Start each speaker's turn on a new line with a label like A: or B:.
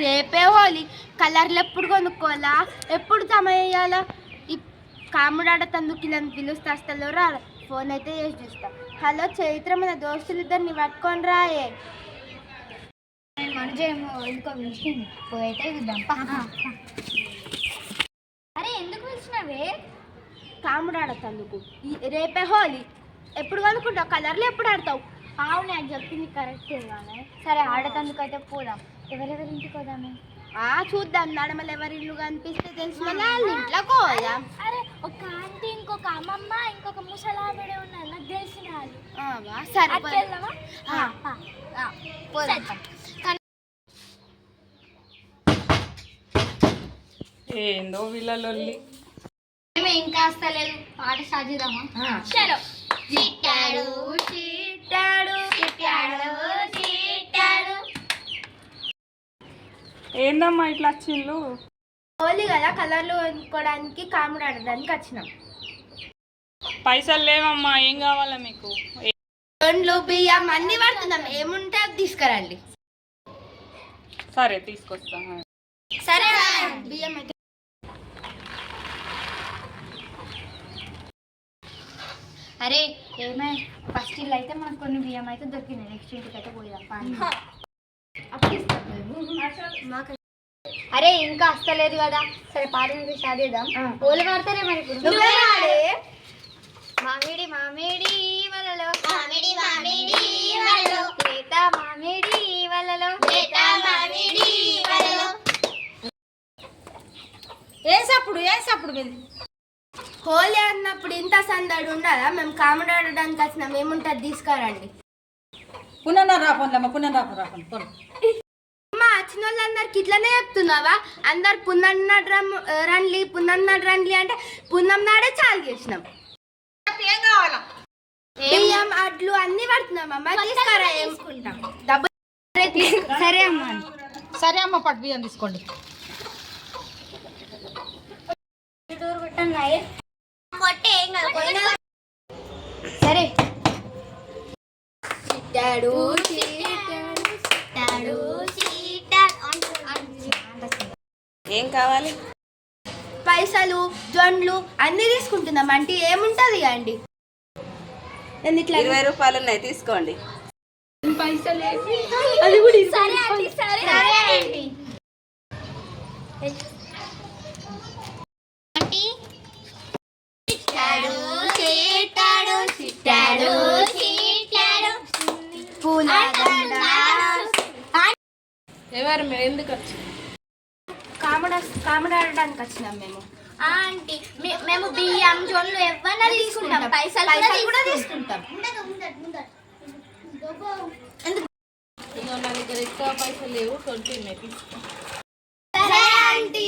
A: రేపే హోలీ. కలర్లు ఎప్పుడు కొనుక్కోవాలా, ఎప్పుడు జమ వేయాలా? ఈ కాముడాడ తందుకి నన్ను పిలుస్తే అసలు రా. ఫోన్ అయితే చేసి చూస్తా. హలో చైత్ర, మన దోస్తులు ఇద్దరిని పట్టుకొని రాయే.
B: మనజేమో ఇంకో విషయం పోయితే చూద్దాం. అరే ఎందుకు పిలిచినవే?
A: కాముడాడ తందుకు రేపే హోలీ. ఎప్పుడు కొనుక్కుంటావు? కలర్లు ఎప్పుడు ఆడతావు?
B: అవును, నాకు చెప్పింది కరెక్ట్ కానీ. సరే ఆడతందుకు అయితే పోదాం. ఎవరెవరి ఇంటికి పోదామే?
A: చూద్దాం. నడమలు ఎవరి ఇల్లు కనిపిస్తే తెలిసిన వాళ్ళ ఇంట్లో పోదాం.
B: అరే ఒక ఆంటీ, ఇంకొక అమ్మమ్మ, ఇంకొక ముసలావిడే ఉన్నారు నాకు తెలిసిన వాళ్ళు.
A: సరే
C: ఏందో వీళ్ళొల్లి.
B: ఇంకా వస్తలేదు. పాట స్టార్ట్ చేద్దామా? చలో. చిట్టాడు చిట్టాడు చిట్టాడు చిట్టాడు.
C: ఏందమ్మా ఇట్లా వచ్చిండ్రు?
A: హోలీ కదా, కలర్లు కొనుక్కోవడానికి కాముడు ఆడడానికి వచ్చినాం.
C: పైసలు లేవమ్మా, ఏం కావాలా మీకు?
A: పండ్లు బియ్యం అన్ని పడుతున్నాం. ఏముంటే అది తీసుకురండి.
C: సరే తీసుకొస్తా.
A: సరే బియ్యం అయితే.
B: అరే ఏమై ఫస్ట్ ఇల్లు అయితే మనకు కొన్ని బియ్యం అయితే దొరికినాయి. నెక్స్ట్ ఇంటికి అయితే పోయాం. అరే ఇంకా వస్తలేదు కదా. సరే పాట స్టార్ట్ చేద్దాం. ఓళ్ళు పడతారే మరి ఇప్పుడు. మామిడి మామిడి వలలో మామిడి మామిడి వలలో లేత మామిడి వలలో లేత మామిడి వలలో.
A: ఏసప్పుడు హోలీ అన్నప్పుడు ఇంత సందడి ఉండాలా? మేము కాముడు ఆడడానికి వచ్చినాం. ఏముంటుంది తీసుకురండి. అమ్మా వచ్చిన వాళ్ళందరికి ఇట్లనే చెప్తున్నావా? అందరు పున్నన్నాడు రండి అంటే పున్నం నాడే చాలు చేసినాం.
C: ఏం కావాలా?
A: బియ్యం అడ్లు అన్ని పడుతున్నామమ్మా. తీసుకురా. వేసుకుంటాం డబ్బులు.
B: సరే అమ్మ పట్టు బియ్యం తీసుకోండి. సరే
C: ఏం కావాలి?
A: పైసలు జొండ్లు అన్ని తీసుకుంటున్నాం. అంటే ఏముంటది అండి?
C: 20 రూపాయలు ఉన్నాయి, తీసుకోండి.
A: పైసలు అది కూడా.
C: ఎవరు మీరు ఎందుకు వచ్చి?
A: కాముడు ఆడడానికి వచ్చినాం మేము.
B: ఆంటీ మేము బియ్యం జొన్లు ఎవరైనా తీసుకుంటాం. పైసలు కూడా తీసుకుంటాం.
C: నా దగ్గర ఎక్కువ పైసలు లేవు, 20 ఉన్నాయి.
B: సరే ఆంటీ.